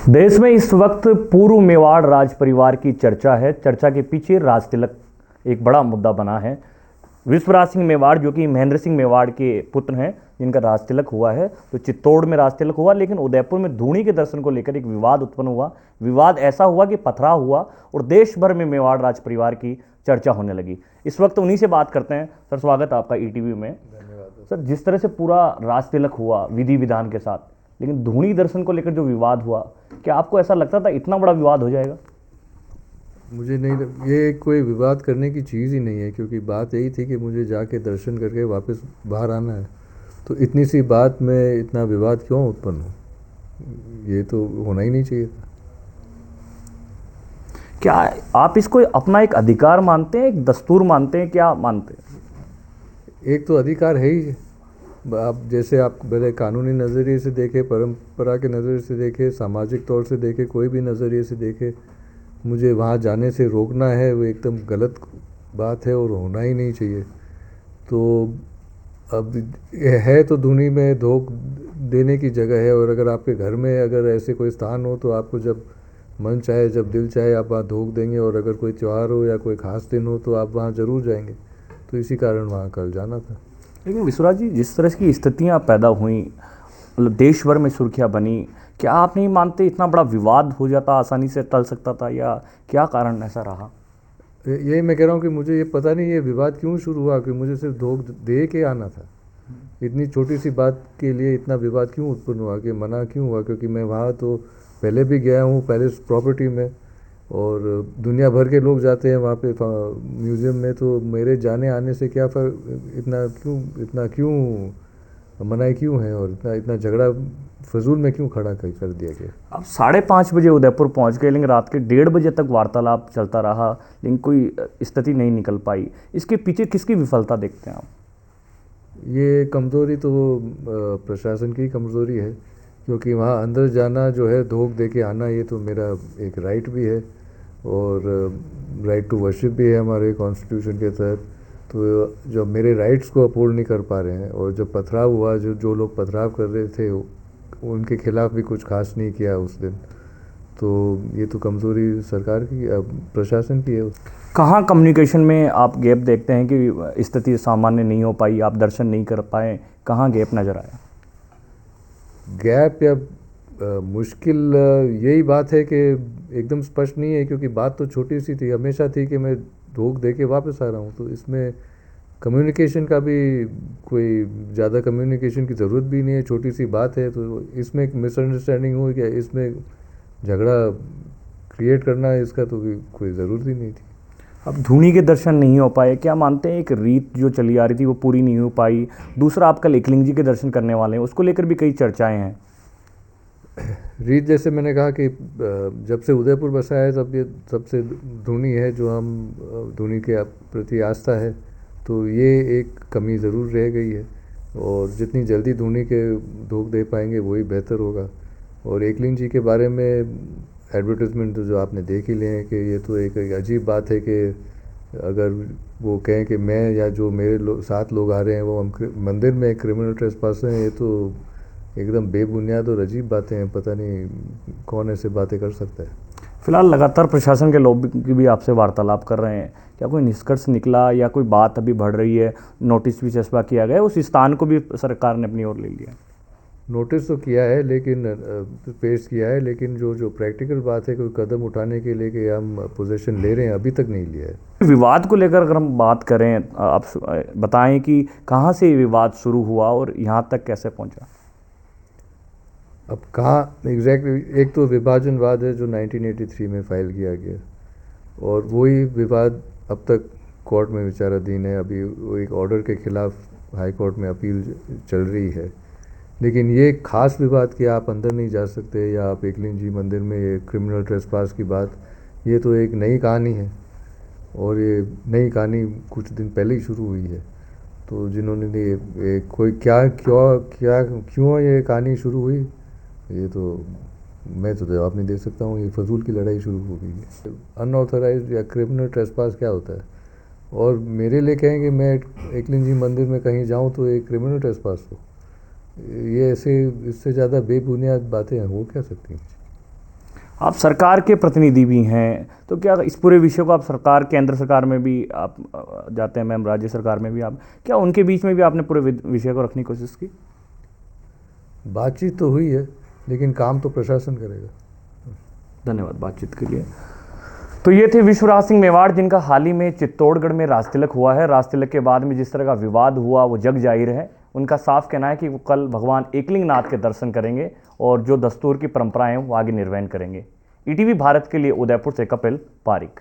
देश में इस वक्त पूर्व मेवाड़ राज परिवार की चर्चा है। चर्चा के पीछे राज तिलक एक बड़ा मुद्दा बना है। विश्वराज सिंह मेवाड़ जो कि महेंद्र सिंह मेवाड़ के पुत्र हैं, जिनका राज तिलक हुआ है, तो चित्तौड़ में राज तिलक हुआ, लेकिन उदयपुर में धूणी के दर्शन को लेकर एक विवाद उत्पन्न हुआ। विवाद ऐसा हुआ कि पथराव हुआ और देश भर में मेवाड़ राज परिवार की चर्चा होने लगी। इस वक्त उन्हीं से बात करते हैं। सर, स्वागत है आपका ईटीवी में। धन्यवाद सर, जिस तरह से पूरा राज तिलक हुआ विधि विधान के साथ, लेकिन धूणी दर्शन को लेकर जो विवाद हुआ, क्या आपको ऐसा लगता था इतना बड़ा विवाद हो जाएगा? मुझे नहीं ये कोई विवाद करने की चीज़ ही नहीं है, क्योंकि बात यही थी कि मुझे जाके दर्शन करके वापस बाहर आना है। तो इतनी सी बात में इतना विवाद क्यों उत्पन्न हो? ये तो होना ही नहीं चाहिए था। क्या आप इसको अपना एक अधिकार मानते हैं, एक दस्तूर मानते हैं, क्या मानते हैं? एक तो अधिकार है ही। आप जैसे आप पहले कानूनी नज़रिए से देखें, परंपरा के नज़रिए से देखें, सामाजिक तौर से देखें, कोई भी नज़रिए से देखें, मुझे वहाँ जाने से रोकना है, वो एकदम गलत बात है और होना ही नहीं चाहिए। तो अब है तो धूनी में धोख देने की जगह है, और अगर आपके घर में अगर ऐसे कोई स्थान हो तो आपको जब मन चाहे, जब दिल चाहे, आप वहाँ धोख देंगे। और अगर कोई त्यौहार हो या कोई ख़ास दिन हो तो आप वहाँ ज़रूर जाएंगे। तो इसी कारण वहाँ कल जाना था। लेकिन विश्वराज जी, जिस तरह की स्थितियां पैदा हुई, मतलब देश भर में सुर्खियां बनी, क्या आप नहीं मानते इतना बड़ा विवाद हो जाता, आसानी से टल सकता था, या क्या कारण ऐसा रहा? यही मैं कह रहा हूँ कि मुझे ये पता नहीं ये विवाद क्यों शुरू हुआ, कि मुझे सिर्फ धोख दे के आना था। इतनी छोटी सी बात के लिए इतना विवाद क्यों उत्पन्न हुआ, कि मना क्यों हुआ? क्योंकि मैं वहाँ तो पहले भी गया हूँ, पैलेस प्रॉपर्टी में, और दुनिया भर के लोग जाते हैं वहाँ पे म्यूज़ियम में। तो मेरे जाने आने से क्या फ़र्क? इतना क्यों मनाही क्यों है, और इतना इतना झगड़ा फजूल में क्यों खड़ा कर दिया गया? अब 5:30 बजे उदयपुर पहुंच गए, लेकिन रात के 1:30 बजे तक वार्तालाप चलता रहा, लेकिन कोई स्थिति नहीं निकल पाई। इसके पीछे किसकी विफलता देखते हैं आप? ये कमज़ोरी तो प्रशासन की कमज़ोरी है, क्योंकि वहाँ अंदर जाना जो है, धोख दे के आना, ये तो मेरा एक राइट भी है, और राइट टू वर्शिप भी है हमारे कॉन्स्टिट्यूशन के तहत। तो जब मेरे राइट्स को अपोर्ड नहीं कर पा रहे हैं, और जब पथराव हुआ, जो लोग पथराव कर रहे थे उनके खिलाफ़ भी कुछ खास नहीं किया उस दिन, तो ये तो कमज़ोरी सरकार की, प्रशासन की है। कहाँ कम्युनिकेशन में आप गैप देखते हैं कि स्थिति सामान्य नहीं हो पाई, आप दर्शन नहीं कर पाए? कहाँ गैप नज़र आया? गैप या मुश्किल, यही बात है कि एकदम स्पष्ट नहीं है, क्योंकि बात तो छोटी सी थी, हमेशा थी कि मैं धोख दे के वापस आ रहा हूँ। तो इसमें कम्युनिकेशन का भी कोई ज़्यादा कम्युनिकेशन की ज़रूरत भी नहीं है, छोटी सी बात है। तो इसमें एक मिसअंडरस्टैंडिंग हो गया, इसमें झगड़ा क्रिएट करना, इसका तो कोई ज़रूरत ही नहीं थी। अब धूनी के दर्शन नहीं हो पाए, क्या मानते हैं एक रीत जो चली आ रही थी वो पूरी नहीं हो पाई? दूसरा, आप कल एकलिंग जी के दर्शन करने वाले हैं, उसको लेकर भी कई चर्चाएं हैं। रीत, जैसे मैंने कहा कि जब से उदयपुर बसा है तब ये सबसे धूनी है, जो हम धूनी के प्रति आस्था है, तो ये एक कमी ज़रूर रह गई है। और जितनी जल्दी धूनी के धोख दे पाएंगे वही बेहतर होगा। और एकलिंग जी के बारे में एडवर्टाइजमेंट तो जो आपने देख ही लिए हैं, कि ये तो एक अजीब बात है कि अगर वो कहें कि मैं या जो मेरे साथ लोग आ रहे हैं वो हम मंदिर में क्रिमिनल ट्रेसपास हैं, ये तो एकदम बेबुनियाद और अजीब बातें हैं। पता नहीं कौन ऐसे बातें कर सकता है। फिलहाल लगातार प्रशासन के लोग की भी आपसे वार्तालाप कर रहे हैं, क्या कोई निष्कर्ष निकला या कोई बात अभी बढ़ रही है? नोटिस भी चस्पा किया गया, उस स्थान को भी सरकार ने अपनी ओर ले लिया? नोटिस तो किया है, लेकिन पेश किया है, लेकिन जो प्रैक्टिकल बात है, कोई कदम उठाने के लिए कि हम पोजीशन ले रहे हैं, अभी तक नहीं लिया है। विवाद को लेकर अगर हम बात करें, आप बताएं कि कहाँ से ये विवाद शुरू हुआ और यहाँ तक कैसे पहुँचा? अब कहाँ एग्जैक्टली, एक तो विभाजनवाद है जो 1983 में फाइल किया गया, और वही विवाद अब तक कोर्ट में विचाराधीन है। अभी वो एक ऑर्डर के खिलाफ हाई कोर्ट में अपील चल रही है। लेकिन ये खास विवाद कि आप अंदर नहीं जा सकते, या आप एकलिंग जी मंदिर में ये क्रिमिनल ट्रेसपास की बात, ये तो एक नई कहानी है, और ये नई कहानी कुछ दिन पहले ही शुरू हुई है। तो जिन्होंने ये कोई क्यों ये कहानी शुरू हुई, ये तो मैं तो जवाब नहीं दे सकता हूँ। ये फजूल की लड़ाई शुरू हो गई है। अनऑथराइज्ड या क्रिमिनल ट्रेसपास क्या होता है? और मेरे लिए कहें कि मैं एकलिंग जी मंदिर में कहीं जाऊँ तो एक क्रिमिनल ट्रेसपास हो, ये ऐसे इससे ज़्यादा बेबुनियाद बातें हो क्या सकती हैं? आप सरकार के प्रतिनिधि भी हैं, तो क्या इस पूरे विषय को आप सरकार, केंद्र सरकार में भी आप जाते हैं मैम, राज्य सरकार में भी आप, क्या उनके बीच में भी आपने पूरे विषय को रखने की कोशिश की? बातचीत तो हुई है, लेकिन काम तो प्रशासन करेगा। धन्यवाद बातचीत के लिए। तो ये थे विश्वराज सिंह मेवाड़, जिनका हाल ही में चित्तौड़गढ़ में राजतिलक हुआ है। राजतिलक के बाद में जिस तरह का विवाद हुआ वो जग जाहिर है। उनका साफ कहना है कि वो कल भगवान एकलिंगनाथ के दर्शन करेंगे और जो दस्तूर की परंपराएं हैं वो आगे निर्वहन करेंगे। ईटीवी भारत के लिए उदयपुर से कपिल पारिक।